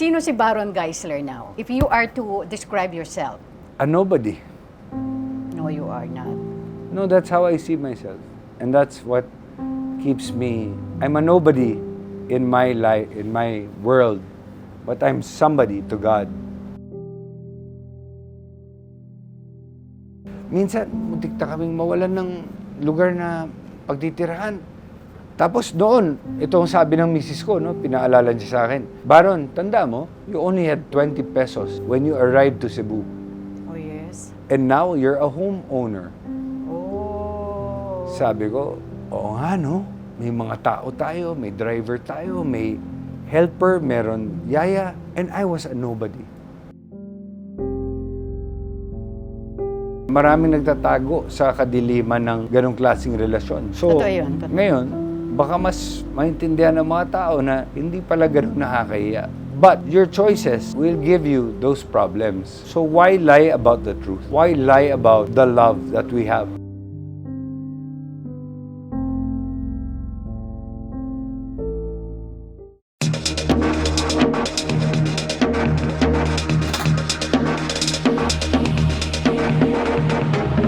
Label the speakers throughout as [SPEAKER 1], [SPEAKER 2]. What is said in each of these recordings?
[SPEAKER 1] Sino si Baron Geisler now? If you are to describe yourself.
[SPEAKER 2] A nobody.
[SPEAKER 1] No, you are not.
[SPEAKER 2] No, that's how I see myself. And that's what keeps me. I'm a nobody in my life, in my world. But I'm somebody to God. Minsan, muntik na kaming mawalan ng lugar na pagtitirahan. Tapos doon, ito ang sabi ng misis ko, no, pinaalala niya sa akin, Baron, tanda mo, you only had 20 pesos when you arrived to Cebu.
[SPEAKER 1] Oh, yes.
[SPEAKER 2] And now, you're a homeowner.
[SPEAKER 1] Oh.
[SPEAKER 2] Sabi ko, oo nga, no? May mga tao tayo, may driver tayo, may helper, meron yaya, and I was a nobody. Maraming nagtatago sa kadiliman ng ganong klaseng relasyon. So,
[SPEAKER 1] Totoo yun.
[SPEAKER 2] ngayon, baka mas maintindihan ng mga tao na hindi pala ganun nakakahiya. But your choices will give you those problems. So why lie about the truth? Why lie about the love that we have?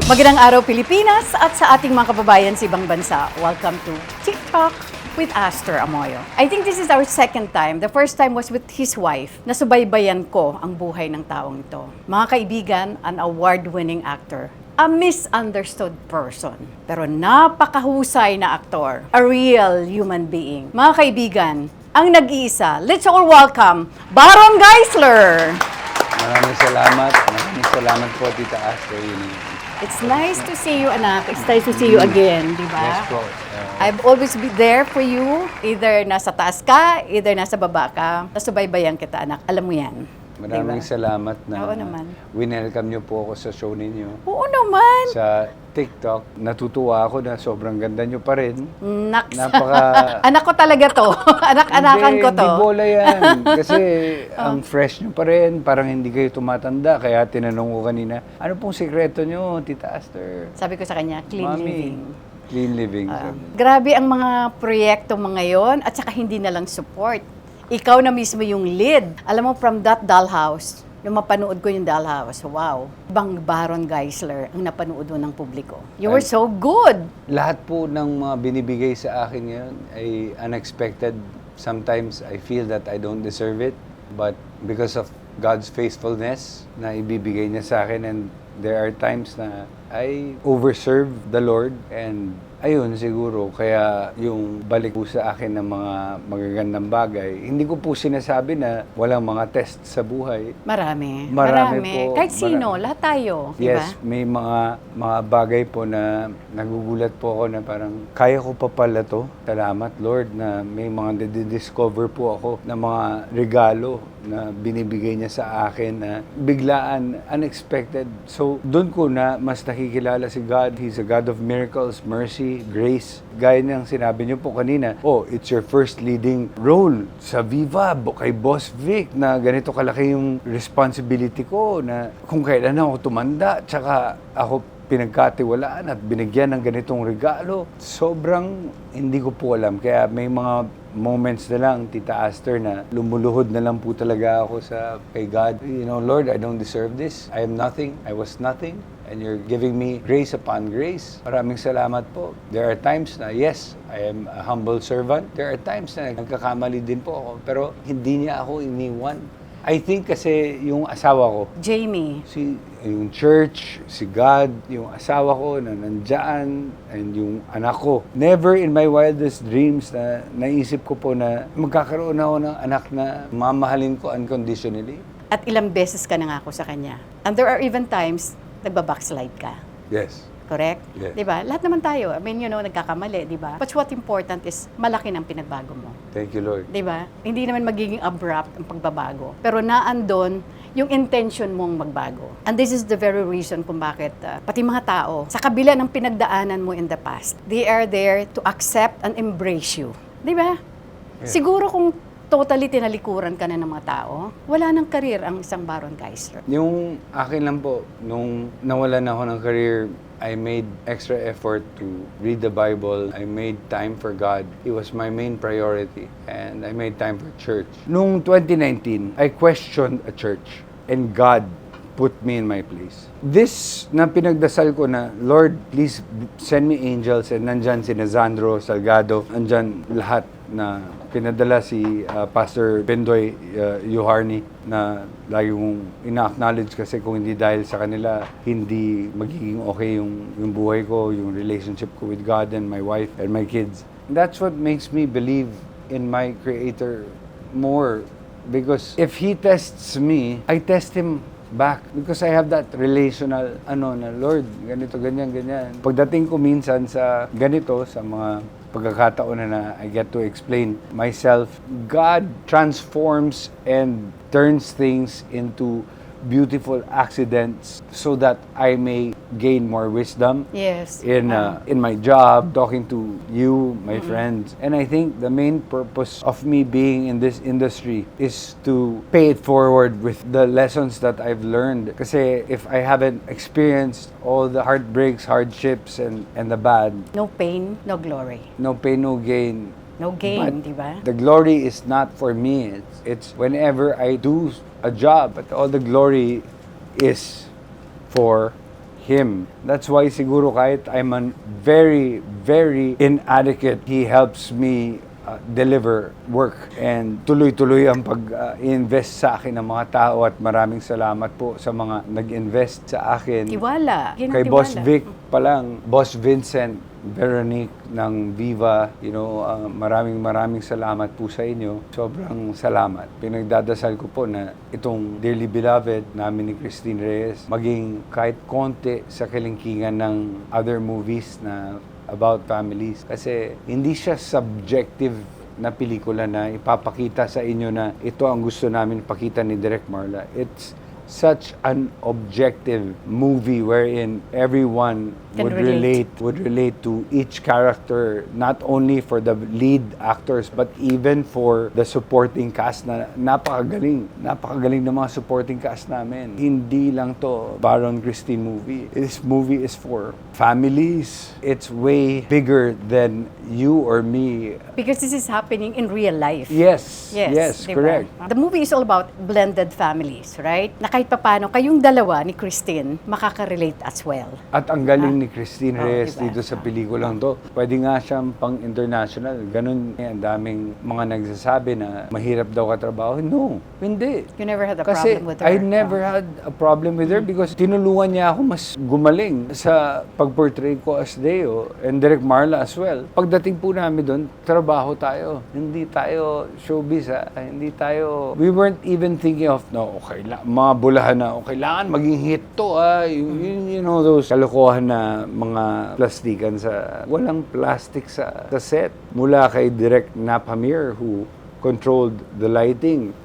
[SPEAKER 1] Magandang araw, Pilipinas, at sa ating mga kababayan sa ibang bansa. Welcome to Tictalk with Aster, Amoyo. I think this is our second time. The first time was with his wife. Nasubaybayan ko ang buhay ng taong ito. Mga kaibigan, an award-winning actor. A misunderstood person. Pero napakahusay na aktor. A real human being. Mga kaibigan, ang nag-iisa. Let's all welcome Baron Geisler!
[SPEAKER 2] Maraming salamat. Maraming salamat po, Tita Aster.
[SPEAKER 1] It's nice to see you, anak. It's nice to see you again, di ba?
[SPEAKER 2] Yes po.
[SPEAKER 1] I've always been there for you. Either nasa taas ka, either nasa baba ka. Nasubaybayan kita, anak. Alam mo yan.
[SPEAKER 2] Maraming salamat na
[SPEAKER 1] Oo naman.
[SPEAKER 2] winelcome niyo po ako sa show ninyo.
[SPEAKER 1] Oo naman.
[SPEAKER 2] Sa TikTok, natutuwa ako na sobrang ganda niyo pa rin.
[SPEAKER 1] Naks.
[SPEAKER 2] Napaka...
[SPEAKER 1] Anak ko talaga to. Anak-anakan ko to.
[SPEAKER 2] Hindi bola yan. Kasi ang fresh niyo pa rin. Parang hindi kayo tumatanda. Kaya tinanong ko kanina, ano pong sekreto niyo, Tita Aster?
[SPEAKER 1] Sabi ko sa kanya, clean
[SPEAKER 2] Mami,
[SPEAKER 1] living.
[SPEAKER 2] Clean living.
[SPEAKER 1] Grabe ang mga proyekto mga yon at saka hindi na lang support. Ikaw na mismo yung lead. Alam mo, from that dollhouse, nung mapanood ko yung dollhouse, wow, ibang Baron Geisler ang napanood mo ng publiko. You were so good!
[SPEAKER 2] Lahat po ng mga binibigay sa akin ngayon ay unexpected. Sometimes I feel that I don't deserve it. But because of God's faithfulness na ibibigay niya sa akin, and there are times na I overserve the Lord, and ayun siguro, kaya yung balik po sa akin ng mga magagandang bagay, hindi ko po sinasabi na walang mga test sa buhay.
[SPEAKER 1] Marami.
[SPEAKER 2] Po.
[SPEAKER 1] Kahit sino, lahat tayo.
[SPEAKER 2] Yes,
[SPEAKER 1] diba?
[SPEAKER 2] may mga bagay po na nagugulat po ako na parang kaya ko pa pala to. Salamat Lord na may mga discover po ako na mga regalo na binibigay niya sa akin na biglaan, unexpected. So, doon ko na mas nakikilala si God. He's a God of miracles, mercy, grace. Gaya niyang sinabi niyo po kanina, oh, it's your first leading role sa Viva, kay Boss Vic, na ganito kalaki yung responsibility ko, na kung kailan ako tumanda, tsaka ako pinagkatiwalaan at binigyan ng ganitong regalo. Sobrang hindi ko po alam. Kaya may mga moments na lang, Tita Aster, na lumuluhod na lang po talaga ako sa kay God. You know, Lord, I don't deserve this. I am nothing. I was nothing. And you're giving me grace upon grace. Maraming salamat po. There are times na, yes, I am a humble servant. There are times na nagkakamali din po ako. Pero hindi niya ako iniwan. I think kasi yung asawa ko,
[SPEAKER 1] Jamie.
[SPEAKER 2] yung church, si God, yung asawa ko na nandyan, and yung anak ko. Never in my wildest dreams na naisip ko po na magkakaroon ako ng anak na mamahalin ko unconditionally.
[SPEAKER 1] At ilang beses ka nangako sa kanya. And there are even times, nagbabackslide ka.
[SPEAKER 2] Yes.
[SPEAKER 1] Correct?
[SPEAKER 2] Yes.
[SPEAKER 1] Diba? Lahat naman tayo. I mean, nagkakamali, diba? But what important is, malaki ng pinagbago mo.
[SPEAKER 2] Thank you, Lord.
[SPEAKER 1] Diba? Hindi naman magiging abrupt ang pagbabago. Pero naandon yung intention mong magbago. And this is the very reason kung bakit pati mga tao, sa kabila ng pinagdaanan mo in the past, they are there to accept and embrace you. Diba?
[SPEAKER 2] Yeah.
[SPEAKER 1] Siguro kung totally tinalikuran ka na ng mga tao. Wala nang career ang isang Baron Geisler.
[SPEAKER 2] Yung akin lang po, nung nawalan ako ng career, I made extra effort to read the Bible. I made time for God. It was my main priority. And I made time for church. Nung 2019, I questioned a church. And God put me in my place. This na pinagdasal ko na, Lord, please send me angels. And nandyan si Nazandro Salgado. Nandyan lahat na pinadala si Pastor Bendoy Yuharni na lagi kong ina-acknowledge kasi kung hindi dahil sa kanila, hindi magiging okay yung buhay ko, yung relationship ko with God and my wife and my kids. That's what makes me believe in my Creator more because if He tests me, I test Him back because I have that relational na Lord, ganito, ganyan, ganyan. Pagdating ko minsan sa ganito, sa mga pagkakataon na I get to explain myself, God transforms and turns things into beautiful accidents so that I may gain more wisdom in my job, talking to you, my friends. And I think the main purpose of me being in this industry is to pay it forward with the lessons that I've learned. Kasi if I haven't experienced all the heartbreaks, hardships, and the bad,
[SPEAKER 1] no pain, no glory.
[SPEAKER 2] No pain, no gain.
[SPEAKER 1] No gain, di ba?
[SPEAKER 2] The glory is not for me. It's whenever I do a job, but all the glory is for Him. That's why siguro kahit I'm a very, very inadequate, He helps me deliver work. And tuloy-tuloy ang pag-invest sa akin ng mga tao at maraming salamat po sa mga nag-invest sa akin.
[SPEAKER 1] Tiwala.
[SPEAKER 2] Kay Boss Vic pa lang, Boss Vincent, Veronique ng Viva, maraming salamat po sa inyo. Sobrang salamat. Pinagdadasal ko po na itong Dearly Beloved namin ni Christine Reyes, maging kahit konti sa kalingkingan ng other movies na about families. Kasi hindi siya subjective na pelikula na ipapakita sa inyo na ito ang gusto namin pakita ni Direk Marla. It's such an objective movie wherein everyone would relate to each character, not only for the lead actors but even for the supporting cast na napakagaling ng mga supporting cast namin. Hindi lang to Baron Christine movie. This movie is for families. It's way bigger than you or me.
[SPEAKER 1] Because this is happening in real life.
[SPEAKER 2] Yes,
[SPEAKER 1] diba?
[SPEAKER 2] Correct.
[SPEAKER 1] The movie is all about blended families, right? Na kahit papano, kayong dalawa ni Christine, makaka-relate as well.
[SPEAKER 2] At ang galing ni Christine Reyes
[SPEAKER 1] diba?
[SPEAKER 2] dito sa pelikulang to. Pwede nga siyang pang-international. Ganun, ang daming mga nagsasabi na mahirap daw katrabaho. No, hindi.
[SPEAKER 1] You never had a
[SPEAKER 2] Kasi
[SPEAKER 1] problem with her?
[SPEAKER 2] I never had a problem with her because tinulungan niya ako mas gumaling sa pag-portray ko as Deo and Direk Marla as well. Pagdating po namin doon, trabaho tayo. Hindi tayo showbiz, hindi tayo... We weren't even thinking of, mga bulahan na, kailangan maging hit to, you know, those kalokohan na mga plastikan sa... Walang plastic sa set. Mula kay Direk Napamir, who controlled the lighting,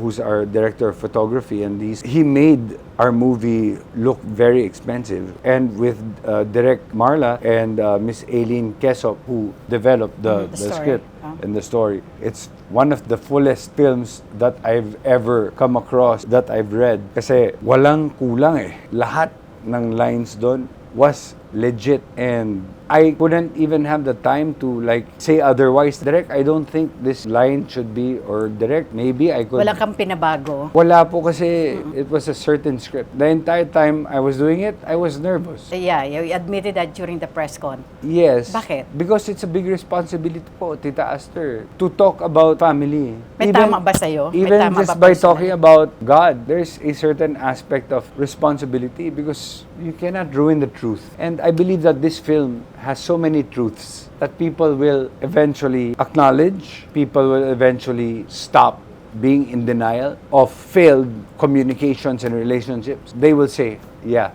[SPEAKER 2] who's our director of photography, and he made our movie look very expensive. And with Direk Marla and Miss Aileen Kesop, who developed the script and the story, it's one of the fullest films that I've ever come across, that I've read. Kasi walang kulang Lahat ng lines doon was legit, and I couldn't even have the time to say otherwise. Direct, I don't think this line should be, or direct, maybe I could...
[SPEAKER 1] Wala kang pinabago?
[SPEAKER 2] Wala po kasi it was a certain script. The entire time I was doing it, I was nervous.
[SPEAKER 1] Yeah, you admitted that during the press con.
[SPEAKER 2] Yes.
[SPEAKER 1] Bakit?
[SPEAKER 2] Because it's a big responsibility po, Tita Aster, to talk about family.
[SPEAKER 1] May tama ba sa'yo?
[SPEAKER 2] Even just by talking about God, there's a certain aspect of responsibility because you cannot ruin the truth. And I believe that this film has so many truths that people will eventually acknowledge, people will eventually stop being in denial of failed communications and relationships. They will say, yeah,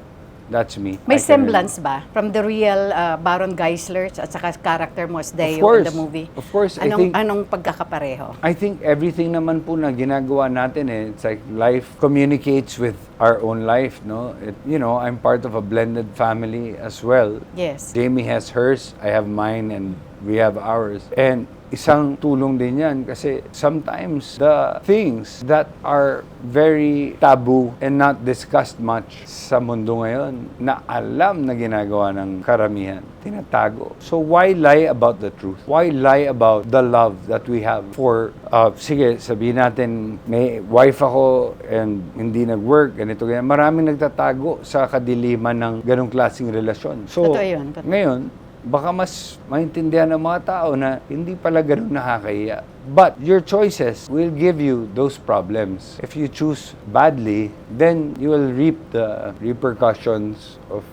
[SPEAKER 2] that's me.
[SPEAKER 1] May semblance ba from the real Baron Geisler at saka character mo as Deo in the movie?
[SPEAKER 2] Of course.
[SPEAKER 1] Anong pagkakapareho?
[SPEAKER 2] I think everything naman po na ginagawa natin it's like life communicates with our own life, no? I'm part of a blended family as well.
[SPEAKER 1] Yes.
[SPEAKER 2] Jamie has hers, I have mine, and we have ours. And isang tulong din yan kasi sometimes the things that are very taboo and not discussed much sa mundo ngayon na alam na ginagawa ng karamihan, tinatago. So why lie about the truth? Why lie about the love that we have for, sige, sabihin natin, may wife ako and hindi nag-work, ganito, ganyan. Maraming nagtatago sa kadiliman ng ganong klaseng relasyon. So,
[SPEAKER 1] Totoo yun.
[SPEAKER 2] ngayon, baka mas maintindihan ng mga tao na hindi pala ganun nakakahiya. But your choices will give you those problems. If you choose badly, then you will reap the repercussions of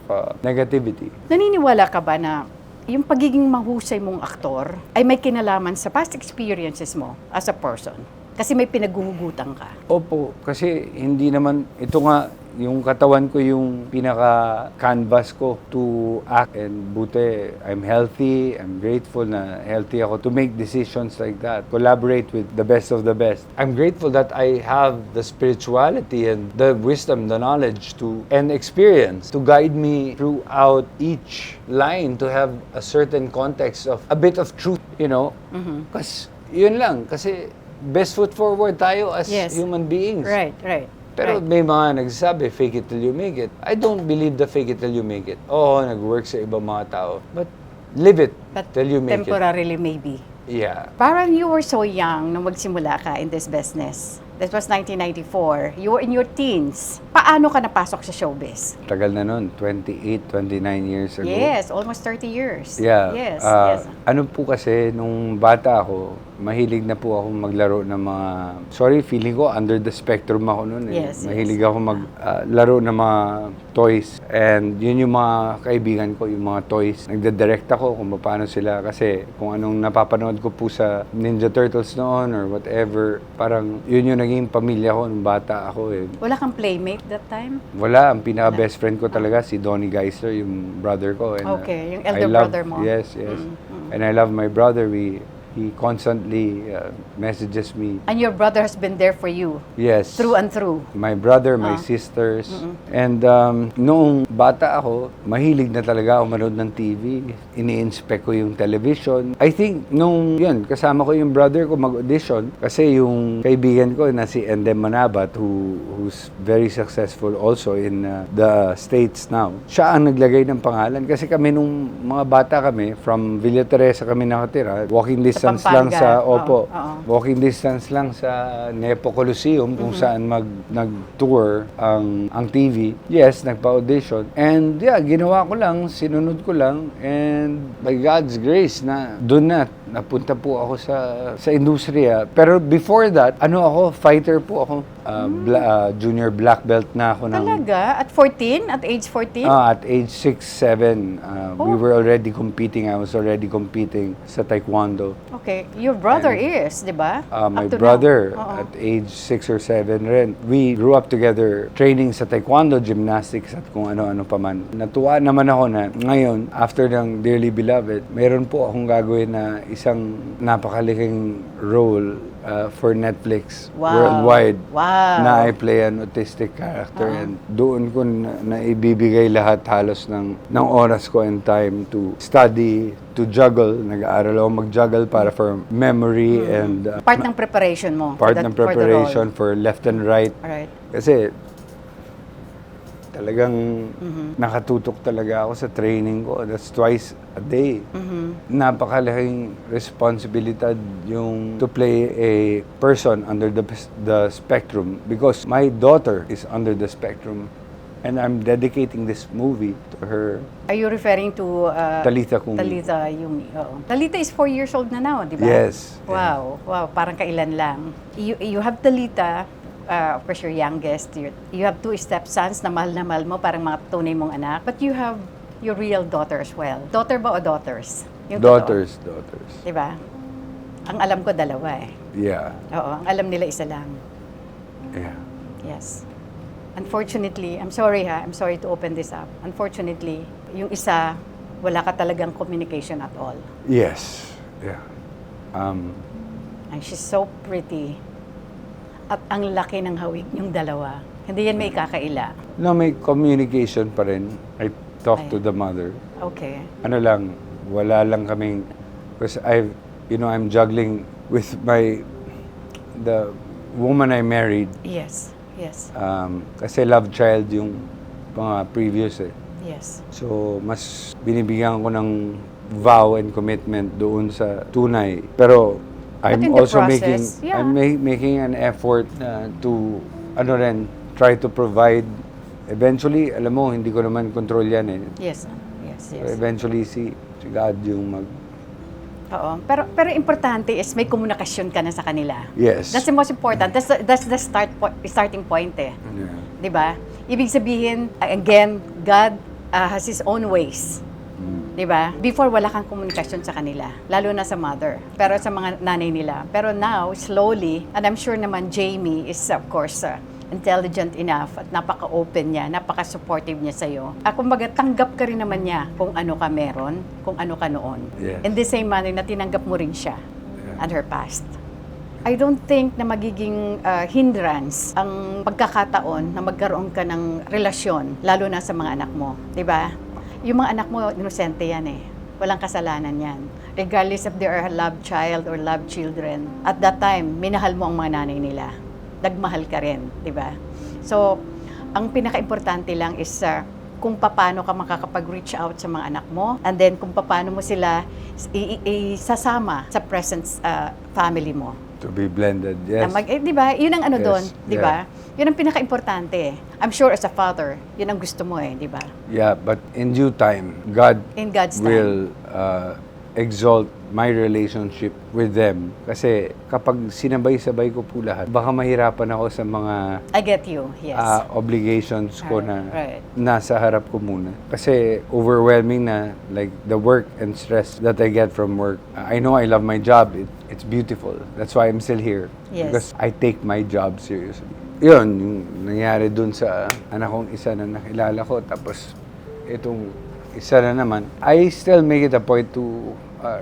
[SPEAKER 2] negativity.
[SPEAKER 1] Naniniwala ka ba na yung pagiging mahusay mong aktor ay may kinalaman sa past experiences mo as a person? Kasi may pinaguhugutan ka.
[SPEAKER 2] Opo, kasi hindi naman, ito nga, yung katawan ko yung pinaka-canvas ko to act, and buti, I'm healthy, I'm grateful na healthy ako to make decisions like that, collaborate with the best of the best. I'm grateful that I have the spirituality and the wisdom, the knowledge and experience to guide me throughout each line to have a certain context of a bit of truth, you know? Kasi yun lang, kasi best foot forward tayo as human beings.
[SPEAKER 1] Right.
[SPEAKER 2] Pero may mga nagsasabi, fake it till you make it. I don't believe the fake it till you make it. Oo, nag-work sa ibang mga tao. But live it till you make it.
[SPEAKER 1] Temporarily maybe.
[SPEAKER 2] Yeah.
[SPEAKER 1] Parang you were so young nung magsimula ka in this business. That was 1994. You were in your teens. Paano ka napasok sa showbiz?
[SPEAKER 2] Tagal na nun, 28, 29 years ago.
[SPEAKER 1] Yes, almost 30 years.
[SPEAKER 2] Yeah.
[SPEAKER 1] Yes.
[SPEAKER 2] Ano po kasi, nung bata ako, mahilig na po ako maglaro ng mga, feeling ko under the spectrum ako noon.
[SPEAKER 1] Yes,
[SPEAKER 2] mahilig ako maglaro ng mga toys. And yun yung mga kaibigan ko, yung mga toys. Nagde-direct ako kung paano sila. Kasi kung anong napapanood ko po sa Ninja Turtles noon or whatever, parang yun yung naging pamilya ko nung bata ako.
[SPEAKER 1] Wala kang playmate that time?
[SPEAKER 2] Wala. Ang pinaka-best friend ko talaga, si Geisler, yung brother ko. And,
[SPEAKER 1] yung elder brother mo.
[SPEAKER 2] Yes. And I love my brother. He constantly messages me.
[SPEAKER 1] And your brother has been there for you?
[SPEAKER 2] Yes.
[SPEAKER 1] Through and through?
[SPEAKER 2] My brother, my sisters. And noong bata ako, mahilig na talaga ako manood ng TV. Ini-inspect ko yung television. I think, kasama ko yung brother ko mag-audition. Kasi yung kaibigan ko na si Endem Manabat, who's very successful also in the States now. Siya ang naglagay ng pangalan. Kasi kami nung mga bata kami, from Villa Teresa kami nakatira, walking distance lang sa walking distance lang sa Nepo Coliseum kung saan nag-tour ang TV. Yes, nagpa-audition. And ginawa ko lang, sinunod ko lang, and by God's grace na doon na napunta po ako sa industriya. Pero before that, fighter po ako. Junior black belt na ako.
[SPEAKER 1] Talaga? At 14? At age 14?
[SPEAKER 2] At age 6, 7, we were already competing. I was already competing sa taekwondo.
[SPEAKER 1] Okay. Your brother is, di ba?
[SPEAKER 2] My brother, at age 6 or 7 rin. We grew up together, training sa taekwondo, gymnastics, at kung ano-ano pa man. Natuwa naman ako na ngayon, after ng Dearly Beloved, meron po akong gagawin na isang napakalaking role for Netflix worldwide.
[SPEAKER 1] Wow.
[SPEAKER 2] Na I play an autistic character, and doon ko na ibibigay lahat halos ng oras ko and time to study, to juggle. Nag-aaral ako mag-juggle para for memory and
[SPEAKER 1] part ng preparation mo.
[SPEAKER 2] Part ng preparation for left and right.
[SPEAKER 1] Alright.
[SPEAKER 2] Kasi talagang nakatutok talaga ako sa training ko. That's twice a day. Napakalaking responsibilidad yung to play a person under the spectrum, because my daughter is under the spectrum. And I'm dedicating this movie to her.
[SPEAKER 1] Are you referring to
[SPEAKER 2] Talitha Kung.
[SPEAKER 1] Talitha Yumi? Oo. Talitha is 4 years old na now, di ba?
[SPEAKER 2] Yes.
[SPEAKER 1] Wow. Wow. Parang kailan lang. You have Talitha, of course, your youngest. You have 2 stepsons na mahal mo, parang mga tunay mong anak. But you have your real daughter as well. Daughter ba o daughters? Yung
[SPEAKER 2] Daughters.
[SPEAKER 1] Di ba? Ang alam ko, 2 eh.
[SPEAKER 2] Yeah.
[SPEAKER 1] Oo. Ang alam nila, 1 lang.
[SPEAKER 2] Yeah.
[SPEAKER 1] Yes. Unfortunately, I'm sorry to open this up. Unfortunately, yung isa, wala ka talagang communication at all.
[SPEAKER 2] Yes. Yeah.
[SPEAKER 1] And she's so pretty. At ang laki ng hawig yung 2. Hindi yan may kakaila.
[SPEAKER 2] No, may communication pa rin. I talk to the mother.
[SPEAKER 1] Okay.
[SPEAKER 2] Wala lang kaming Because I'm juggling with the woman I married.
[SPEAKER 1] Yes. Yes.
[SPEAKER 2] Kasi love child yung mga previous eh.
[SPEAKER 1] Yes.
[SPEAKER 2] So, mas binibigyan ko ng vow and commitment doon sa tunay. Pero,
[SPEAKER 1] But in
[SPEAKER 2] I'm
[SPEAKER 1] the
[SPEAKER 2] also
[SPEAKER 1] process,
[SPEAKER 2] making an effort to, try to provide. Eventually, alam mo, hindi ko naman control yan eh.
[SPEAKER 1] Yes. Yes.
[SPEAKER 2] So,
[SPEAKER 1] Yes.
[SPEAKER 2] eventually, si God yung
[SPEAKER 1] Oo. Pero importante is may komunikasyon ka na sa kanila.
[SPEAKER 2] Yes.
[SPEAKER 1] That's the most important. That's the starting point eh.
[SPEAKER 2] Yeah.
[SPEAKER 1] 'Di ba? Ibig sabihin, again, God has His own ways. 'Di ba? Before wala kang komunikasyon sa kanila, lalo na sa mother, pero sa mga nanay nila. Pero now, slowly, and I'm sure naman Jamie is of course intelligent enough at napaka-open niya, napaka-supportive niya sa'yo. Kumbaga, tanggap ka rin naman niya kung ano ka meron, kung ano ka noon.
[SPEAKER 2] Yes.
[SPEAKER 1] In the same manner na tinanggap mo rin siya and her past. I don't think na magiging hindrance ang pagkakataon na magkaroon ka ng relasyon, lalo na sa mga anak mo. 'Di ba? Yung mga anak mo, inosente yan eh. Walang kasalanan yan. Regardless if they are a love child or love children, at that time, minahal mo ang mga nanay nila. Nagmahal ka rin, di ba? So, ang pinaka-importante lang is kung paano ka makakapag-reach out sa mga anak mo, and then kung paano mo sila isasama sa present family mo.
[SPEAKER 2] To be blended, yes.
[SPEAKER 1] Di ba? Yun ang ano
[SPEAKER 2] Yes,
[SPEAKER 1] doon, di ba? Yun ang pinaka-importante. I'm sure as a father, yun ang gusto mo eh, di ba?
[SPEAKER 2] Yeah, but in due time, God
[SPEAKER 1] In God's time.
[SPEAKER 2] will exalt my relationship with them. Kasi kapag sinabay-sabay ko po lahat, baka mahirapan ako sa mga
[SPEAKER 1] I get you, yes.
[SPEAKER 2] obligations ko na
[SPEAKER 1] Right.
[SPEAKER 2] nasa harap ko muna. Kasi overwhelming na, like the work and stress that I get from work. I know I love my job. It's beautiful. That's why I'm still here.
[SPEAKER 1] Yes.
[SPEAKER 2] Because I take my job seriously. Yun, yung nangyari dun sa anak kong isa na nakilala ko. Tapos itong isa na naman, I still make it a point to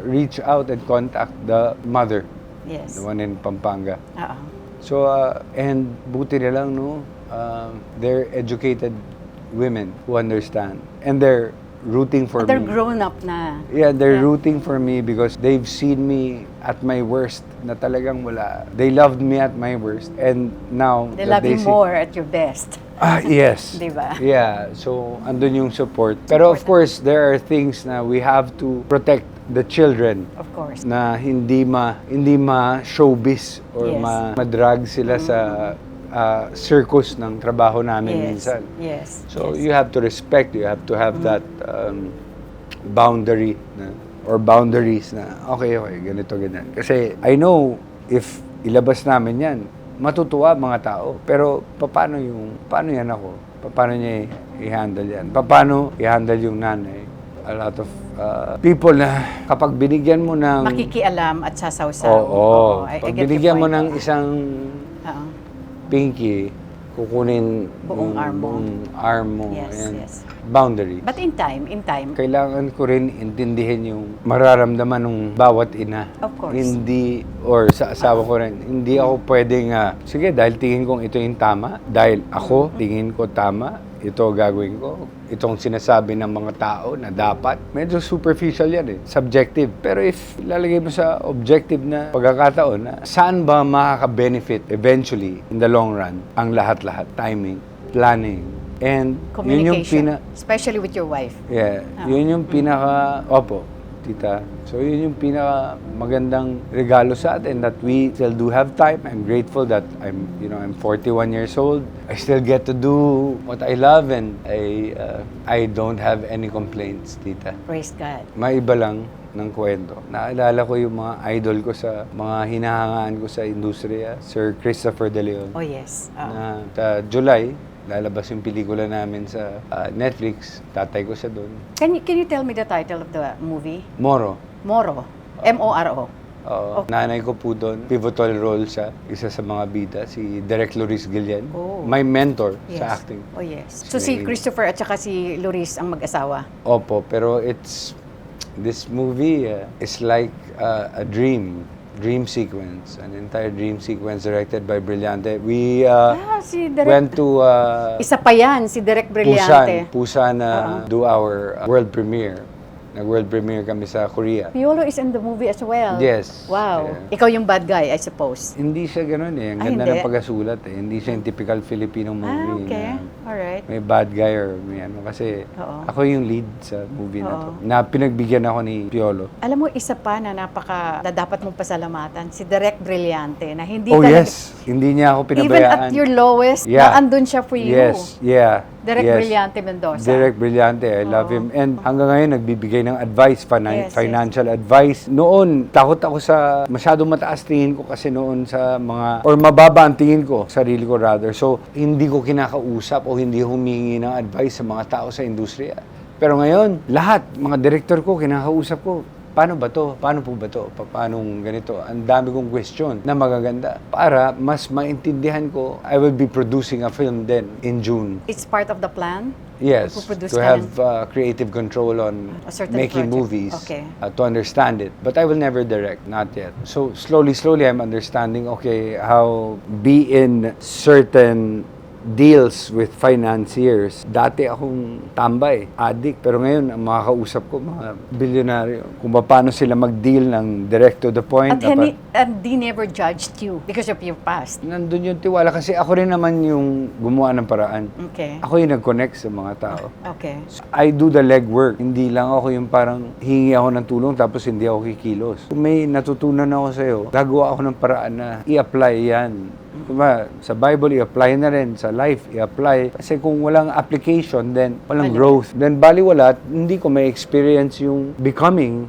[SPEAKER 2] reach out and contact the mother,
[SPEAKER 1] Yes.
[SPEAKER 2] the one in Pampanga.
[SPEAKER 1] Oo.
[SPEAKER 2] So, and buti na lang, no, they're educated women who understand. And they're rooting for
[SPEAKER 1] They're
[SPEAKER 2] me.
[SPEAKER 1] grown up na.
[SPEAKER 2] Yeah, they're
[SPEAKER 1] Yeah.
[SPEAKER 2] rooting for me because they've seen me at my worst na talagang wala. They loved me at my worst. And now,
[SPEAKER 1] They
[SPEAKER 2] that
[SPEAKER 1] love you
[SPEAKER 2] see-
[SPEAKER 1] more at your best.
[SPEAKER 2] Yes.
[SPEAKER 1] Diba?
[SPEAKER 2] Yeah. So, andun yung support. Pero of course, there are things na we have to protect the children
[SPEAKER 1] Of course.
[SPEAKER 2] na hindi ma showbiz or
[SPEAKER 1] Yes.
[SPEAKER 2] madrag sila sa circus ng trabaho namin
[SPEAKER 1] Yes.
[SPEAKER 2] minsan.
[SPEAKER 1] Yes.
[SPEAKER 2] So
[SPEAKER 1] yes.
[SPEAKER 2] you have to respect, you have to have that boundary or boundaries na okay, ganito, ganyan. Kasi I know if ilabas namin yan, matutuwa mga tao. Pero paano yan ako? Paano niya i-handle yan? Paano i-handle yung nanay? A lot of people na kapag binigyan mo ng...
[SPEAKER 1] Makikialam at sasawsaw.
[SPEAKER 2] Oo.
[SPEAKER 1] I
[SPEAKER 2] Pag
[SPEAKER 1] get your
[SPEAKER 2] binigyan mo
[SPEAKER 1] point.
[SPEAKER 2] ng isang
[SPEAKER 1] Oo.
[SPEAKER 2] pinky, kukunin
[SPEAKER 1] Buong
[SPEAKER 2] yung
[SPEAKER 1] arm mo.
[SPEAKER 2] buong arm mo.
[SPEAKER 1] Yes,
[SPEAKER 2] Ayan.
[SPEAKER 1] yes.
[SPEAKER 2] Boundary.
[SPEAKER 1] But in time,
[SPEAKER 2] Kailangan ko rin intindihin yung mararamdaman ng bawat ina.
[SPEAKER 1] Of course.
[SPEAKER 2] Hindi, or sa asawa ko rin, hindi ako pwedeng, sige, dahil tingin kong ito yung tama, dahil ako tingin ko tama, ito gagawin ko. Itong sinasabi ng mga tao na dapat, medyo superficial yan eh, subjective. Pero if ilalagay mo sa objective na pagkakataon, na saan ba makaka-benefit eventually, in the long run, ang lahat-lahat, timing, planning, and yun yung
[SPEAKER 1] communication, especially with your wife.
[SPEAKER 2] Yeah, yun yung opo, tita. So yun yung pinaka magandang regalo sa atin that we still do have time. I'm grateful that I'm 41 years old. I still get to do what I love and I don't have any complaints, tita.
[SPEAKER 1] Praise God.
[SPEAKER 2] Maiba lang ng kwento. Naalala ko yung mga idol ko sa mga hinahangaan ko sa industriya, Sir Christopher De Leon.
[SPEAKER 1] Oh yes.
[SPEAKER 2] Na sa July, lalabas yung pelikula namin sa Netflix. Tatay ko siya doon.
[SPEAKER 1] Can you tell me the title of the movie?
[SPEAKER 2] Moro.
[SPEAKER 1] Moro. M-O-R-O.
[SPEAKER 2] Oo. Nanay ko po doon. Pivotal role siya. Isa sa mga bida. Si Direk Loris Guillen.
[SPEAKER 1] Oh.
[SPEAKER 2] My mentor
[SPEAKER 1] Yes.
[SPEAKER 2] sa acting.
[SPEAKER 1] Oh yes. So si Christopher at saka si Loris ang mag-asawa.
[SPEAKER 2] Opo. Pero this movie is like a dream sequence. An entire dream sequence directed by Brillante. We
[SPEAKER 1] Si Direk.
[SPEAKER 2] went to
[SPEAKER 1] Isa pa yan, si Direk Brillante.
[SPEAKER 2] Busan do our world premiere. Nag-world premiere kami sa Korea.
[SPEAKER 1] Piolo is in the movie as well.
[SPEAKER 2] Yes.
[SPEAKER 1] Wow.
[SPEAKER 2] Yeah.
[SPEAKER 1] Ikaw yung bad guy, I suppose.
[SPEAKER 2] Hindi siya ganun eh. Ang
[SPEAKER 1] Ay,
[SPEAKER 2] ganda
[SPEAKER 1] hindi?
[SPEAKER 2] ng pagkasulat eh. Hindi siya yung typical Filipino movie
[SPEAKER 1] Okay.
[SPEAKER 2] na
[SPEAKER 1] Alright.
[SPEAKER 2] may bad guy or may ano. Kasi
[SPEAKER 1] Oo.
[SPEAKER 2] ako yung lead sa movie na to.
[SPEAKER 1] Oo.
[SPEAKER 2] Na pinagbigyan ako ni Piolo.
[SPEAKER 1] Alam mo, isa pa na na dapat mong pasalamatan, si Direk Brillante, na hindi
[SPEAKER 2] Oh
[SPEAKER 1] talaga,
[SPEAKER 2] yes! Hindi niya ako
[SPEAKER 1] even
[SPEAKER 2] pinabayaan.
[SPEAKER 1] at your lowest,
[SPEAKER 2] Yeah.
[SPEAKER 1] na andun siya for you.
[SPEAKER 2] Yes, yeah.
[SPEAKER 1] Direk
[SPEAKER 2] yes.
[SPEAKER 1] Brillante Mendoza.
[SPEAKER 2] Direct Brillante, I love
[SPEAKER 1] Oo.
[SPEAKER 2] him. And hanggang ngayon, nagbibigay ng advice,
[SPEAKER 1] Yes,
[SPEAKER 2] financial advice. Noon, takot ako sa masyadong mataas tingin ko kasi noon sa mga, or mababa ang tingin ko, sarili ko rather. So, hindi ko kinakausap o hindi humingi ng advice sa mga tao sa industriya. Pero ngayon, lahat, mga director ko, kinakausap ko, paano ba to? Paano po ba to? Paano ganito? Ang dami kong question na magaganda. Para mas maintindihan ko, I will be producing a film then in June.
[SPEAKER 1] It's part of the plan?
[SPEAKER 2] Yes,
[SPEAKER 1] Magpuproduce
[SPEAKER 2] to
[SPEAKER 1] ka
[SPEAKER 2] have creative control on
[SPEAKER 1] A certain
[SPEAKER 2] making
[SPEAKER 1] project.
[SPEAKER 2] movies,
[SPEAKER 1] Okay.
[SPEAKER 2] to understand it. But I will never direct, not yet. So slowly, I'm understanding, okay, how be in certain deals with financiers. Dati akong tambay, addict. Pero ngayon, ang makakausap ko, mga bilyonaryo. Kung paano sila mag-deal ng direct to the point.
[SPEAKER 1] And they never judged you because of your past.
[SPEAKER 2] Nandun yung tiwala. Kasi ako rin naman yung gumawa ng paraan.
[SPEAKER 1] Okay.
[SPEAKER 2] Ako yung nag-connect sa mga tao.
[SPEAKER 1] Okay.
[SPEAKER 2] I do the legwork. Hindi lang ako yung parang hingi ako ng tulong tapos hindi ako kikilos. Kung may natutunan ako sa'yo, gagawa ako ng paraan na i-apply yan. Diba, sa Bible, i-apply na rin. Sa life, i-apply. Kasi kung walang application, then walang growth. Then baliwala, hindi ko may experience yung becoming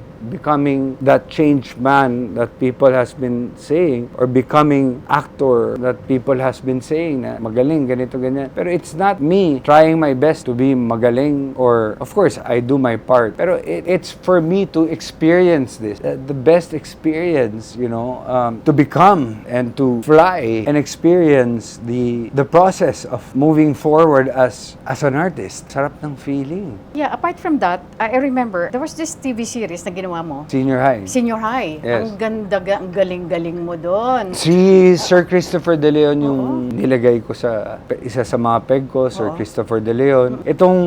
[SPEAKER 2] that changed man that people has been saying, or becoming actor that people has been saying na magaling, ganito, ganyan. Pero it's not me trying my best to be magaling, or of course, I do my part. Pero it's for me to experience this. The best experience, you know, to become and to fly and experience the process of moving forward as an artist. Sarap ng feeling.
[SPEAKER 1] Yeah, apart from that, I remember, there was this TV series na ginawa mo.
[SPEAKER 2] Senior high.
[SPEAKER 1] Senior High.
[SPEAKER 2] Yes.
[SPEAKER 1] Ang ganda, ang galing-galing mo doon.
[SPEAKER 2] Si Sir Christopher De Leon yung nilagay ko sa isa sa mga peg ko, Sir Christopher De Leon. Itong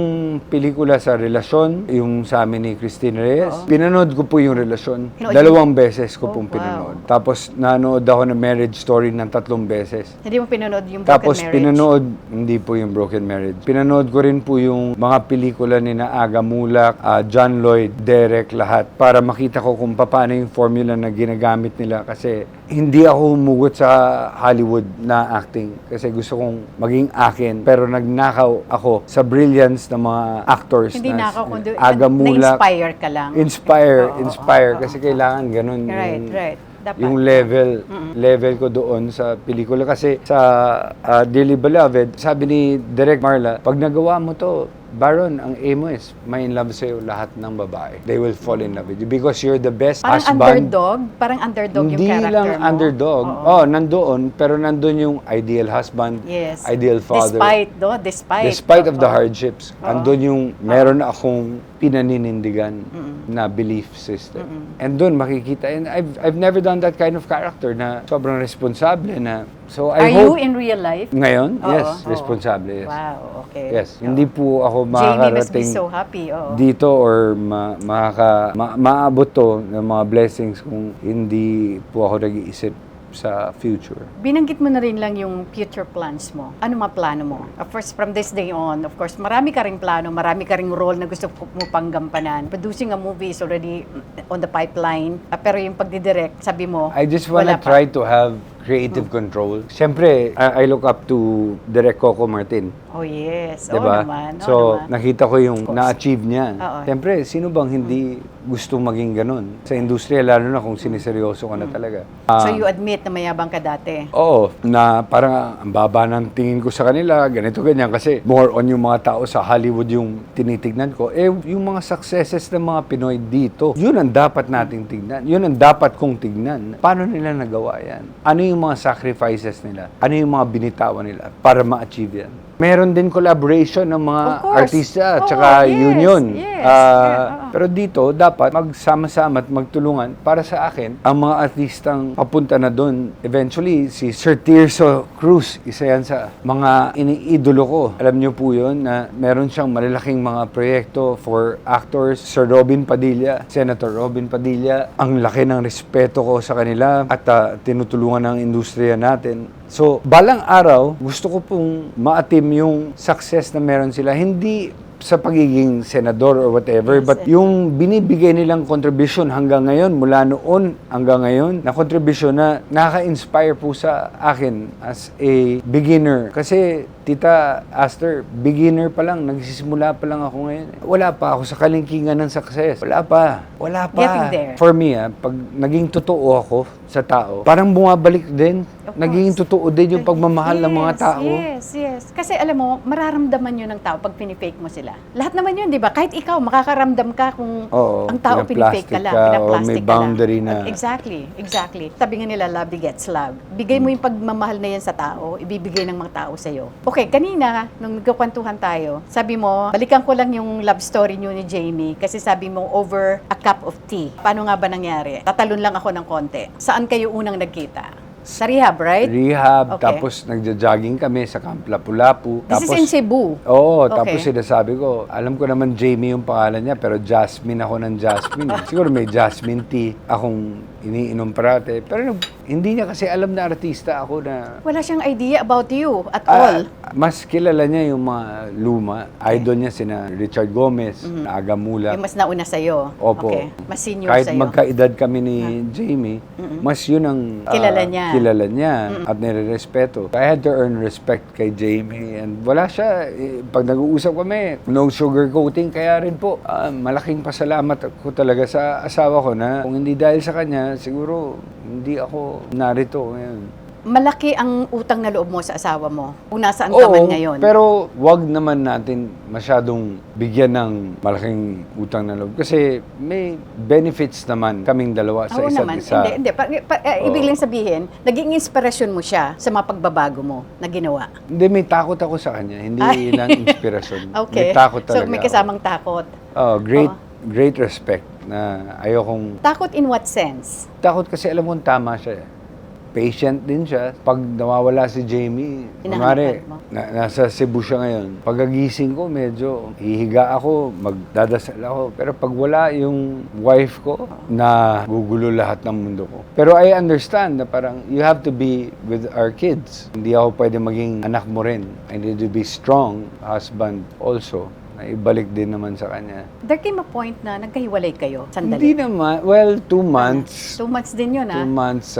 [SPEAKER 2] pelikula sa relasyon, yung sa amin ni Christine Reyes, pinanood ko po yung relasyon.
[SPEAKER 1] Pinood
[SPEAKER 2] 2 beses ko pong pinanood. Tapos nanood ako ng marriage story ng 3 beses.
[SPEAKER 1] Hindi mo pinanood yung Broken
[SPEAKER 2] Tapos
[SPEAKER 1] Marriage?
[SPEAKER 2] pinanood, hindi po yung Broken Marriage. Pinanood ko rin po yung mga pelikula ni na Aga Mulak, John Lloyd, Derek, lahat. Para makita ko kung paano yung formula na ginagamit nila. Kasi hindi ako humugot sa Hollywood na acting. Kasi gusto kong maging akin. Pero nagnakaw ako sa brilliance ng mga actors.
[SPEAKER 1] Hindi
[SPEAKER 2] na
[SPEAKER 1] nakaw, kundi
[SPEAKER 2] Aga Mulak.
[SPEAKER 1] na-inspire ka lang.
[SPEAKER 2] Inspire. Kasi kailangan ganun.
[SPEAKER 1] Right. Dapat.
[SPEAKER 2] Yung level ko doon sa pelikula. Kasi sa Dearly Beloved, sabi ni Direk Marla, pag nagawa mo to, Baron, ang aim mo is may in love sa'yo lahat ng babae. They will fall in love with you because you're the best husband.
[SPEAKER 1] Parang underdog yung
[SPEAKER 2] Hindi
[SPEAKER 1] character
[SPEAKER 2] lang
[SPEAKER 1] mo.
[SPEAKER 2] underdog.
[SPEAKER 1] Oo.
[SPEAKER 2] Nandoon, pero nandun yung ideal husband,
[SPEAKER 1] Yes.
[SPEAKER 2] ideal father.
[SPEAKER 1] Despite
[SPEAKER 2] of the hardships, andun yung meron akong pinaninindigan na belief system. And doon makikita, and I've never done that kind of character na sobrang responsable na. So I
[SPEAKER 1] Are
[SPEAKER 2] hope
[SPEAKER 1] you in real life?
[SPEAKER 2] ngayon,
[SPEAKER 1] Oo.
[SPEAKER 2] yes, responsable, yes.
[SPEAKER 1] Wow, okay.
[SPEAKER 2] Yes, hindi po ako
[SPEAKER 1] Jamie must be
[SPEAKER 2] makakarating
[SPEAKER 1] so happy. Oo.
[SPEAKER 2] dito or maabot to ng mga blessings kung hindi po ako nag-iisip sa future.
[SPEAKER 1] Binanggit mo na rin lang yung future plans mo. Ano mga plano mo? Of course, from this day on, of course, marami ka ring plano, marami ka ring role na gusto mo panggampanan. Producing a movie is already on the pipeline. Pero yung pagdidirect, sabi mo,
[SPEAKER 2] I just wanna
[SPEAKER 1] wala pa.
[SPEAKER 2] try to have creative control. Siyempre, I look up to Direk Coco Martin.
[SPEAKER 1] Oh yes,
[SPEAKER 2] Diba?
[SPEAKER 1] naman.
[SPEAKER 2] So,
[SPEAKER 1] naman.
[SPEAKER 2] nakita ko yung
[SPEAKER 1] Of course.
[SPEAKER 2] na-achieve niya.
[SPEAKER 1] Oo.
[SPEAKER 2] Siyempre, sino bang hindi gustong maging ganun? Sa industriya, lalo na kung siniseryoso ka na talaga.
[SPEAKER 1] So you admit na mayabang ka dati?
[SPEAKER 2] Oo, na parang ang baba ng tingin ko sa kanila, ganito, ganyan. Kasi more on yung mga tao sa Hollywood yung tinitignan ko. Yung mga successes ng mga Pinoy dito, yun ang dapat nating tignan. Yun ang dapat kong tignan. Paano nila nagawa yan? Ano yung mga sacrifices nila? Ano yung mga binitawan nila para ma-achieve yan? Meron din collaboration ng mga
[SPEAKER 1] Of course.
[SPEAKER 2] artista at
[SPEAKER 1] Oo,
[SPEAKER 2] saka
[SPEAKER 1] yes,
[SPEAKER 2] union.
[SPEAKER 1] yes. Yeah,
[SPEAKER 2] Pero dito, dapat magsama-sama at magtulungan. Para sa akin, ang mga artistang papunta na doon, eventually, si Sir Tirso Cruz, isa yan sa mga iniidolo ko. Alam niyo po yun na meron siyang malalaking mga proyekto for actors. Sir Robin Padilla, Senator Robin Padilla, ang laki ng respeto ko sa kanila at tinutulungan ng industriya natin. So, balang araw, gusto ko pong maatim yung success na meron sila. Hindi sa pagiging senador or whatever, but yung binibigay nilang contribution hanggang ngayon, mula noon hanggang ngayon, na contribution na nakaka-inspire po sa akin as a beginner. Kasi, Tita Aster, beginner pa lang, nagsisimula pa lang ako ngayon. Wala pa ako sa kalingkingan ng success. Wala pa.
[SPEAKER 1] Getting there.
[SPEAKER 2] For me, pag naging totoo ako sa tao, parang bumabalik din. Naging totoo din yung pagmamahal ng mga tao.
[SPEAKER 1] Yes. Kasi alam mo, mararamdaman yun ng tao pag pinifake mo sila. Lahat naman yun, di ba? Kahit ikaw, makakaramdam ka kung ang tao pinifake ka lang, pinaplastic
[SPEAKER 2] may boundary
[SPEAKER 1] ka lang.
[SPEAKER 2] na.
[SPEAKER 1] Exactly. Sabi nga nila, love begets love. Bigay mo yung pagmamahal na yan sa tao, ibibigay ng mga tao sa'yo. Okay, kanina, nung nagkakwentuhan tayo, sabi mo, balikan ko lang yung love story niyo ni Jamie kasi sabi mo, over a cup of tea. Paano nga ba nangyari? Tatalon lang ako ng konti. Saan kayo unang nagkita? Sa rehab, right?
[SPEAKER 2] Rehab,
[SPEAKER 1] Okay.
[SPEAKER 2] tapos nagja-jogging kami sa Camp Lapu-Lapu.
[SPEAKER 1] This is in Cebu.
[SPEAKER 2] Oo,
[SPEAKER 1] Okay.
[SPEAKER 2] tapos sinasabi ko, alam ko naman Jamie yung pangalan niya, pero Jasmine ako ng Jasmine. Siguro may Jasmine tea akong iniinom parate. Pero hindi niya kasi alam na artista ako na...
[SPEAKER 1] Wala siyang idea about you at all.
[SPEAKER 2] Mas kilala niya yung mga luma. Idol niya sina Richard Gomez, Aga Mula.
[SPEAKER 1] Yung mas nauna sa'yo.
[SPEAKER 2] Opo.
[SPEAKER 1] Okay. Mas senior
[SPEAKER 2] Kahit
[SPEAKER 1] sa'yo.
[SPEAKER 2] magkaedad kami ni Jamie, mas yun ang kilala niya at nire-respeto. I had to earn respect kay Jamie and wala siya. Pag nag-uusap kami, no sugar coating, kaya rin po malaking pasalamat ko talaga sa asawa ko na kung hindi dahil sa kanya, siguro hindi ako narito ngayon.
[SPEAKER 1] Malaki ang utang na loob mo sa asawa mo kung nasaan ka man ngayon.
[SPEAKER 2] Pero wag naman natin masyadong bigyan ng malaking utang na loob. Kasi may benefits naman kaming dalawa sa
[SPEAKER 1] Oo
[SPEAKER 2] isa't
[SPEAKER 1] naman.
[SPEAKER 2] isa.
[SPEAKER 1] Hindi. Ibig lang sabihin, naging inspirasyon mo siya sa mga pagbabago mo na ginawa.
[SPEAKER 2] Hindi, may takot ako sa kanya. Hindi lang inspirasyon.
[SPEAKER 1] Okay.
[SPEAKER 2] May takot talaga
[SPEAKER 1] So may kasamang takot.
[SPEAKER 2] Great respect na ayokong...
[SPEAKER 1] Takot in what sense?
[SPEAKER 2] Takot kasi alam kong tama siya. Patient din siya. Pag nawawala si Jamie, kunwari, nasa Cebu siya ngayon. Pagagising ko, medyo hihiga ako, magdadasal ako. Pero pag wala yung wife ko, na gugulo lahat ng mundo ko. Pero I understand na parang you have to be with our kids. Hindi ako pwede maging anak mo rin. I need to be strong, husband also. Na ibalik din naman sa kanya.
[SPEAKER 1] There came a point na nagkahiwalay kayo. Sandali.
[SPEAKER 2] Hindi naman. Well, 2 months.
[SPEAKER 1] 2 months din yun,
[SPEAKER 2] 2 months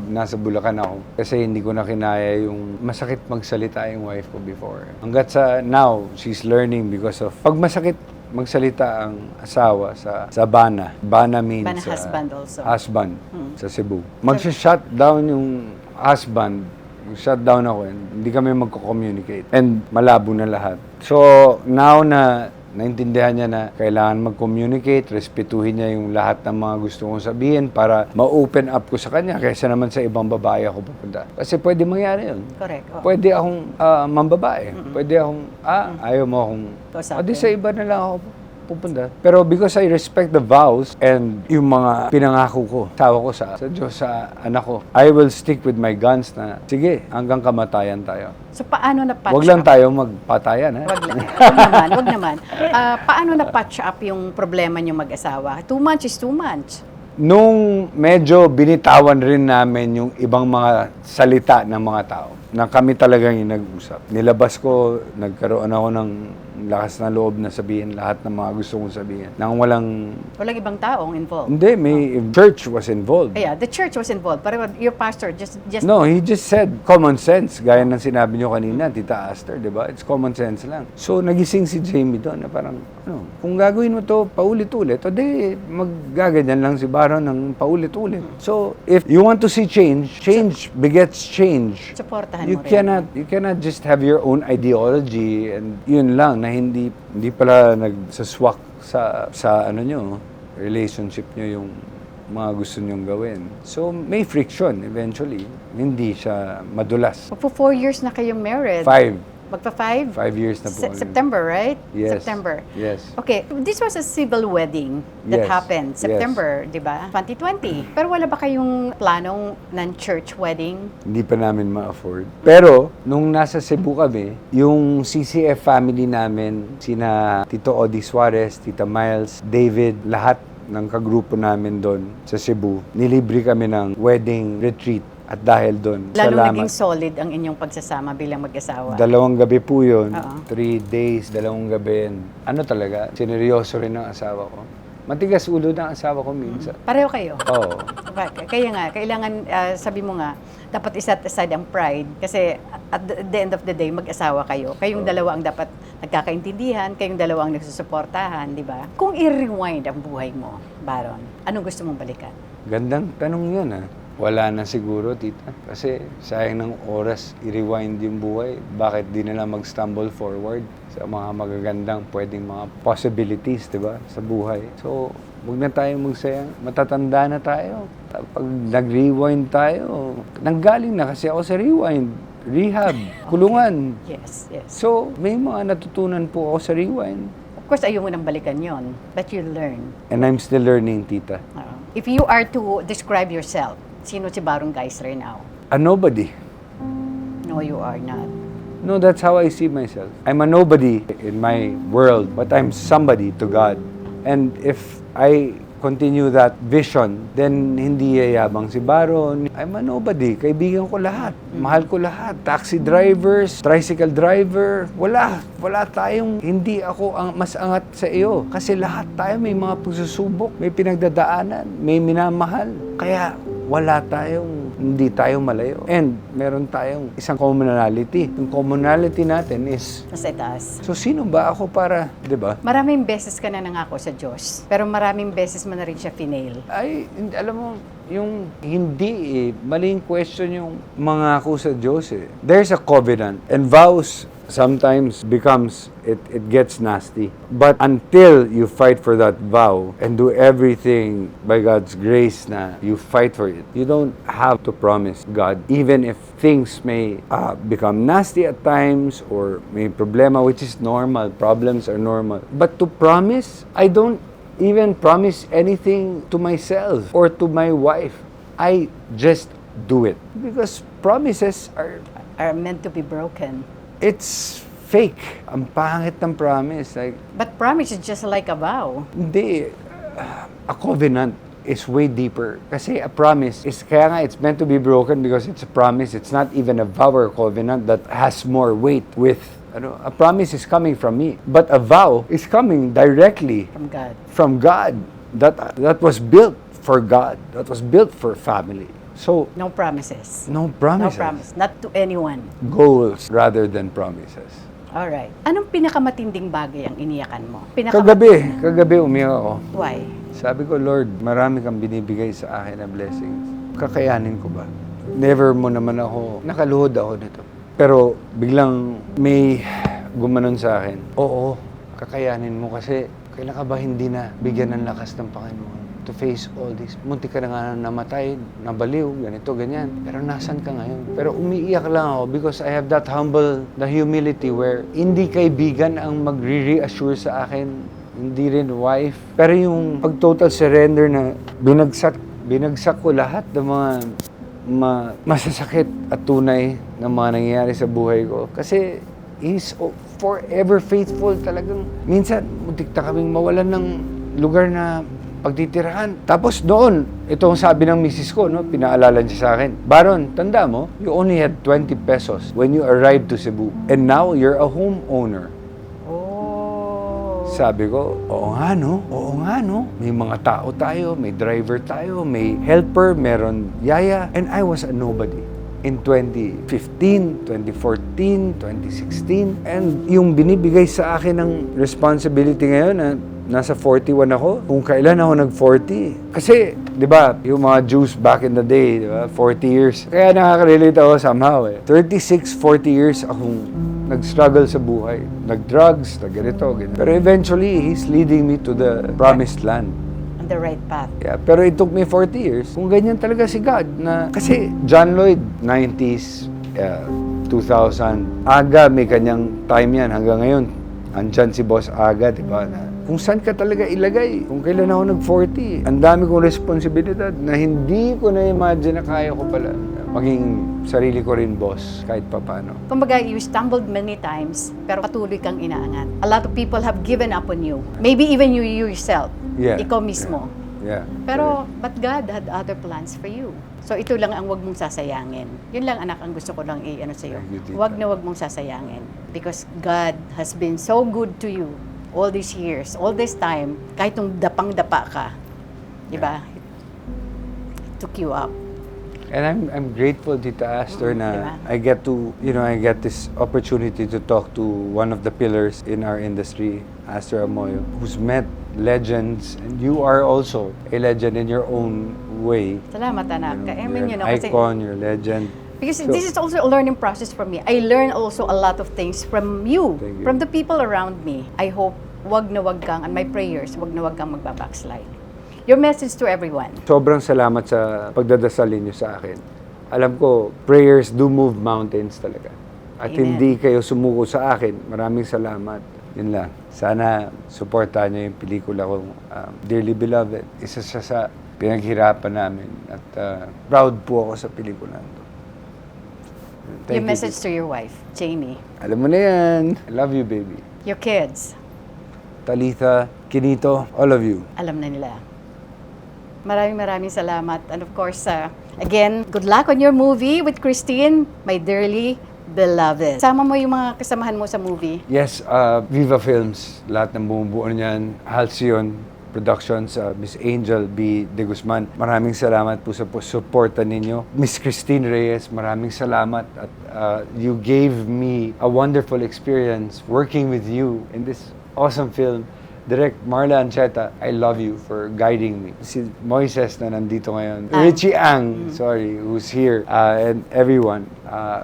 [SPEAKER 2] nasa Bulacan ako. Kasi hindi ko na kinaya yung masakit magsalita yung wife ko before. Hanggat sa now, she's learning because of... Pag masakit magsalita ang asawa sa Bana. Bana means...
[SPEAKER 1] Bana husband also.
[SPEAKER 2] Husband sa Cebu. Mag-shut down yung husband. Shut down ako and hindi kami magko-communicate. And malabo na lahat. So, now na naintindihan niya na kailangan mag-communicate, respetuhin niya yung lahat ng mga gusto kong sabihin para ma-open up ko sa kanya kaysa naman sa ibang babae ako pupunta. Kasi pwede mangyari yun.
[SPEAKER 1] Correct. Oh.
[SPEAKER 2] Pwede akong mambabae. Pwede akong, ayaw mo akong, di sa iba na lang ako pupunta. Pero because I respect the vows and yung mga pinangako ko, tawa ko sa Diyos, sa anak ko, I will stick with my guns na, sige, hanggang kamatayan tayo.
[SPEAKER 1] So, paano na-patch
[SPEAKER 2] Wag lang tayo magpatayan, ha?
[SPEAKER 1] Wag naman. Paano na-patch up yung problema niyo mag-asawa? 2 months is 2 months.
[SPEAKER 2] Nung medyo binitawan rin namin yung ibang mga salita ng mga tao, na kami talagang yung nag-usap. Nilabas ko, nagkaroon ako ng lakas na loob na sabihin lahat ng mga gusto kong sabihin. Nang walang
[SPEAKER 1] ibang taong involved.
[SPEAKER 2] Hindi, may church was involved.
[SPEAKER 1] Yeah, the church was involved. Pero your pastor just...
[SPEAKER 2] No, he just said common sense. Gaya ng sinabi niyo kanina, Tita Aster, di ba? It's common sense lang. So, nagising si Jamie doon na parang, kung gagawin mo to paulit-ulit, o di, maggaganyan lang si Baron ng paulit-ulit. So, if you want to see change begets change.
[SPEAKER 1] Supportahan
[SPEAKER 2] You
[SPEAKER 1] mo rin.
[SPEAKER 2] You cannot just have your own ideology and yun lang na hindi pala nagsaswak sa ano nyo, relationship nyo yung mga gusto nyong gawin. So, may friction eventually. Hindi siya madulas.
[SPEAKER 1] For 4 years na kayong married.
[SPEAKER 2] 5.
[SPEAKER 1] Magpa-5?
[SPEAKER 2] 5 years na po.
[SPEAKER 1] September, right?
[SPEAKER 2] Yes.
[SPEAKER 1] September.
[SPEAKER 2] Yes.
[SPEAKER 1] Okay, this was a civil wedding that
[SPEAKER 2] Yes.
[SPEAKER 1] happened
[SPEAKER 2] Yes.
[SPEAKER 1] September, di ba? 2020. Pero wala ba kayong planong ng church wedding?
[SPEAKER 2] Hindi pa namin ma-afford. Pero, nung nasa Cebu kami, yung CCF family namin, sina Tito Odi Suarez, Tita Miles, David, lahat ng kagrupo namin doon sa Cebu, nilibre kami ng wedding retreat. At dahil doon,
[SPEAKER 1] Lalo
[SPEAKER 2] salamat.
[SPEAKER 1] naging solid ang inyong pagsasama bilang mag-asawa.
[SPEAKER 2] 2 gabi po yun.
[SPEAKER 1] Oo.
[SPEAKER 2] 3 days, 2 gabi. Ano talaga, sineryoso rin ng asawa ko. Matigas ulo ng asawa ko minsan.
[SPEAKER 1] Pareho kayo?
[SPEAKER 2] Oo.
[SPEAKER 1] Kaya nga, kailangan, sabi mo nga, dapat iset aside ang pride. Kasi at the end of the day, mag-asawa kayo. Kayong dalawa ang dapat nagkakaintindihan, kayong dalawa ang nagsusuportahan, di ba? Kung i-rewind ang buhay mo, Baron, anong gusto mong balikan?
[SPEAKER 2] Gandang tanong yun, ha? Wala na siguro, tita. Kasi sayang ng oras i-rewind yung buhay. Bakit di na lang mag-stumble forward sa mga magagandang pwedeng mga possibilities, di ba, sa buhay. So, huwag na tayong magsayang. Matatanda na tayo. Pag nag-rewind tayo, nanggaling na kasi ako sa rewind. Rehab, kulungan.
[SPEAKER 1] Yes, yes.
[SPEAKER 2] So, may mga natutunan po ako sa rewind.
[SPEAKER 1] Of course, ayaw mo nang balikan yon, but you learn.
[SPEAKER 2] And I'm still learning, tita.
[SPEAKER 1] If you are to describe yourself, sino si Baron Geisler now?
[SPEAKER 2] A nobody.
[SPEAKER 1] No, you are not.
[SPEAKER 2] No, that's how I see myself. I'm a nobody in my world, but I'm somebody to God. And if I continue that vision, then hindi yayabang si Baron. I'm a nobody. Kaibigan ko lahat. Mahal ko lahat. Taxi drivers, tricycle driver, wala. Wala tayong, hindi ako ang mas angat sa iyo. Kasi lahat tayo may mga pagsusubok, may pinagdadaanan, may minamahal. Kaya wala tayong, hindi tayo malayo. And meron tayong isang commonality. Yung commonality natin is,
[SPEAKER 1] Nasa itaas.
[SPEAKER 2] so sino ba ako para, di ba?
[SPEAKER 1] Maraming beses ka na nangako sa Diyos, pero maraming beses mo na rin siya finail.
[SPEAKER 2] Ay, alam mo, yung hindi maling question yung mga ako sa Diyos eh. There's a covenant and vows sometimes becomes, it gets nasty. But until you fight for that vow and do everything by God's grace na you fight for it, you don't have to promise God, even if things may become nasty at times or may problema, which is normal. Problems are normal. But to promise, I don't even promise anything to myself or to my wife. I just do it. Because promises
[SPEAKER 1] Are meant to be broken.
[SPEAKER 2] it's fake. Ang pangit ng promise. Like,
[SPEAKER 1] But promise is just like a vow.
[SPEAKER 2] hindi. A covenant is way deeper. Kasi a promise is, kaya nga it's meant to be broken because it's a promise. It's not even a vow or covenant that has more weight with, a promise is coming from me. But a vow is coming directly
[SPEAKER 1] From God.
[SPEAKER 2] from God. That was built for God. That was built for family. So,
[SPEAKER 1] No promises.
[SPEAKER 2] no
[SPEAKER 1] No
[SPEAKER 2] promises.
[SPEAKER 1] promise. Not to anyone.
[SPEAKER 2] Goals rather than promises.
[SPEAKER 1] Alright. Anong pinakamatinding bagay ang iniyakan mo?
[SPEAKER 2] Kagabi umiyak ako.
[SPEAKER 1] Why?
[SPEAKER 2] Sabi ko, Lord, marami kang binibigay sa akin na blessings. Kakayanin ko ba? Never mo naman ako, nakaluhod ako nito. Pero biglang may gumanon sa akin. Oo, kakayanin mo kasi kailan ka ba hindi na bigyan ng lakas ng Panginoon to face all this? Munti ka na nga namatay, nabaliw, ganito, ganyan. Pero nasan ka ngayon? Pero umiiyak lang ako because I have that the humility where hindi kaibigan ang magre-reassure sa akin, hindi rin wife. Pero yung pag-total surrender na binagsak ko lahat ng mga masasakit at tunay na mga nangyayari sa buhay ko. Kasi He's forever faithful talagang. Minsan, muntik na kaming mawalan ng lugar na pagtitirahan. Tapos doon, ito ang sabi ng misis ko, pinaalala niya sa akin, Baron, tanda mo, you only had 20 pesos when you arrived to Cebu. And now, you're a homeowner.
[SPEAKER 1] Oh.
[SPEAKER 2] Sabi ko, oo nga no. May mga tao tayo, may driver tayo, may helper, meron yaya. And I was a nobody. In 2015, 2014, 2016. And yung binibigay sa akin ng responsibility ngayon na nasa 41 ako, kung kailan ako nag-40. Kasi, di ba, yung mga Jews back in the day, di ba, 40 years. Kaya nakaka-relate ako somehow 36, 40 years akong nag-struggle sa buhay. Nag-drugs, nag-ganito, ganito. Pero eventually, He's leading me to the promised land.
[SPEAKER 1] On the right path.
[SPEAKER 2] Yeah, pero it took me 40 years. Kung ganyan talaga si God na, kasi John Lloyd, 90s, 2000. Aga, may kanyang time yan. Hanggang ngayon, andyan si Boss Aga, di ba? Na kung saan ka talaga ilagay. Kung kailan ako nag-40, ang dami kong responsibilidad na hindi ko na-imagine na kaya ko pala maging sarili ko rin boss kahit papano.
[SPEAKER 1] Kumbaga, you stumbled many times, pero patuloy kang inaangat. A lot of people have given up on you. Maybe even you yourself.
[SPEAKER 2] Yeah.
[SPEAKER 1] Ikaw mismo.
[SPEAKER 2] Yeah.
[SPEAKER 1] Pero, but God had other plans for you. So, ito lang ang wag mong sasayangin. Yun lang, anak, ang gusto ko lang i-ano sa'yo. Wag na wag mong sasayangin. Because God has been so good to you all these years, all this time, kahit nung dapang-dapa ka. Diba? It took you up.
[SPEAKER 2] And I'm grateful, Tita Aster, na
[SPEAKER 1] diba?
[SPEAKER 2] I get to, I get this opportunity to talk to one of the pillars in our industry, Aster Amoyo, who's met legends, and you are also a legend in your own way.
[SPEAKER 1] Salamat, anak.
[SPEAKER 2] You're an icon, you're a legend.
[SPEAKER 1] Because this is also a learning process for me. I learn also a lot of things from you, from the people around me. I hope wag na wag kang, and my prayers, wag na wag kang magbabackslide. Your message to everyone.
[SPEAKER 2] Sobrang salamat sa pagdadasal niyo sa akin. Alam ko, prayers do move mountains talaga. At
[SPEAKER 1] Amen.
[SPEAKER 2] hindi kayo sumuko sa akin. Maraming salamat. Yun lang. Sana supportahan niyo yung pelikula kong Dearly Beloved. Isa siya sa pinaghirapan namin. At proud po ako sa pelikula nito.
[SPEAKER 1] Your message to your wife, Jamie.
[SPEAKER 2] Alam mo na yan. I love you, baby.
[SPEAKER 1] Your kids.
[SPEAKER 2] Talitha, Kinito, all of you.
[SPEAKER 1] Alam na nila. Maraming salamat. And of course, again, good luck on your movie with Christine, my dearly beloved. Sama mo yung mga kasamahan mo sa movie.
[SPEAKER 2] Yes, Viva Films. Lahat ng bumubuo niyan. Halcyon Productions, Miss Angel B. De Guzman. Maraming salamat po sa suporta ninyo. Miss Christine Reyes, maraming salamat. At you gave me a wonderful experience working with you in this awesome film. Direct Marla Ancheta, I love you for guiding me. Si Moises na nandito ngayon. Richie Ang, sorry, who's here. And everyone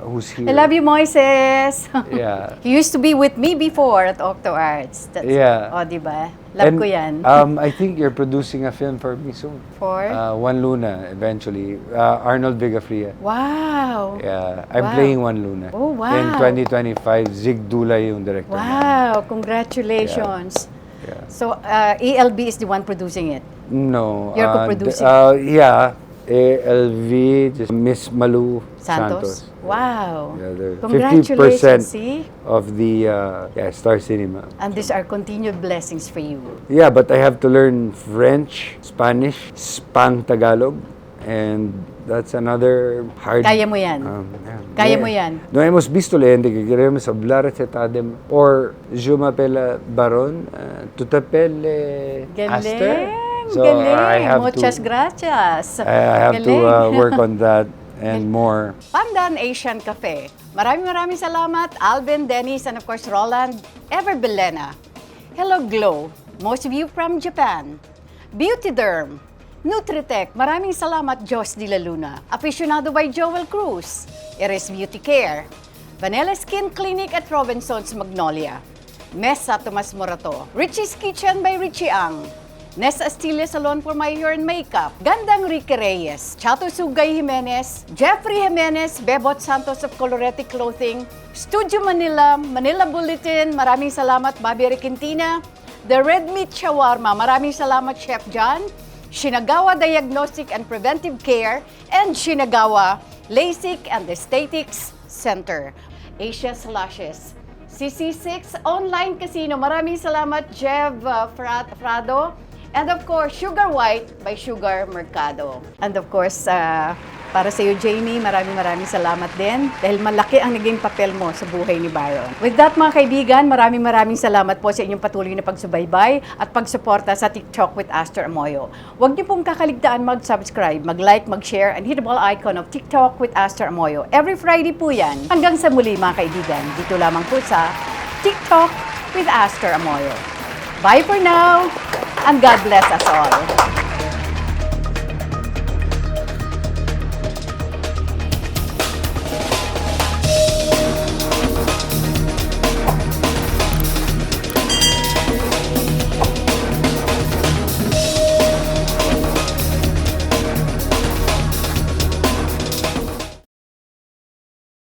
[SPEAKER 2] who's here.
[SPEAKER 1] I love you, Moises.
[SPEAKER 2] Yeah.
[SPEAKER 1] He used to be with me before at Octo Arts.
[SPEAKER 2] Yeah.
[SPEAKER 1] O, diba? Love ko yan.
[SPEAKER 2] I think you're producing a film for me soon.
[SPEAKER 1] For?
[SPEAKER 2] One Luna, eventually. Arnold Vigafria.
[SPEAKER 1] Wow.
[SPEAKER 2] Yeah. I'm
[SPEAKER 1] Wow.
[SPEAKER 2] playing One Luna.
[SPEAKER 1] Oh, wow.
[SPEAKER 2] In 2025, Zig Dulay yung director.
[SPEAKER 1] Wow, congratulations.
[SPEAKER 2] Yeah.
[SPEAKER 1] So, ELB is the one producing it?
[SPEAKER 2] No.
[SPEAKER 1] You're co-producing?
[SPEAKER 2] Yeah. ALV, just Miss Malu Santos.
[SPEAKER 1] Wow.
[SPEAKER 2] Yeah, they're
[SPEAKER 1] Congratulations,
[SPEAKER 2] 50%
[SPEAKER 1] see?
[SPEAKER 2] of the Star Cinema.
[SPEAKER 1] And these are continued blessings for you.
[SPEAKER 2] Yeah, but I have to learn French, Spanish, Spang Tagalog, and that's another hard...
[SPEAKER 1] Kaya mo yan. Kaya mo yan.
[SPEAKER 2] No hemos visto leyenda que queremos hablar recetadem or je m'appelle Baron, tout t'appelles Aster. So I have
[SPEAKER 1] Muchas gracias.
[SPEAKER 2] I have to work on that and more.
[SPEAKER 1] Pandan Asian Cafe. Maraming salamat, Alvin, Dennis, and of course Roland, Ever Belena. Hello Glow, most of you from Japan. Beauty Derm, Nutritech, maraming salamat, Jos de la Luna. Aficionado by Joel Cruz, Iris Beauty Care. Vanilla Skin Clinic at Robinson's Magnolia. Mesa Tomas Morato. Richie's Kitchen by Richie Ang. Ness Astille Salon for My Hair and Makeup. Gandang Ricky Reyes. Chato Sugay Jimenez. Jeffrey Jimenez. Bebot Santos of Colorete Clothing. Studio Manila. Manila Bulletin. Maraming salamat, Bobby Requintina. The Red Meat Shawarma. Maraming salamat, Chef John. Shinagawa Diagnostic and Preventive Care, and Shinagawa LASIK and Aesthetics Center. Asia Slashes. CC6 Online Casino. Maraming salamat, Jev Frado. And of course, Sugar White by Sugar Mercado. And of course, para sa iyo, Jamie, maraming salamat din dahil malaki ang naging papel mo sa buhay ni Baron. With that, mga kaibigan, maraming salamat po sa inyong patuloy na pagsubaybay at pagsuporta sa TikTok with Aster Amoyo. Huwag niyo pong kakaligtaan mag-subscribe, mag-like, mag-share, and hit the bell icon of TikTok with Aster Amoyo. Every Friday po yan. Hanggang sa muli, mga kaibigan, dito lamang po sa TikTok with Aster Amoyo. Bye for now, and God bless us all.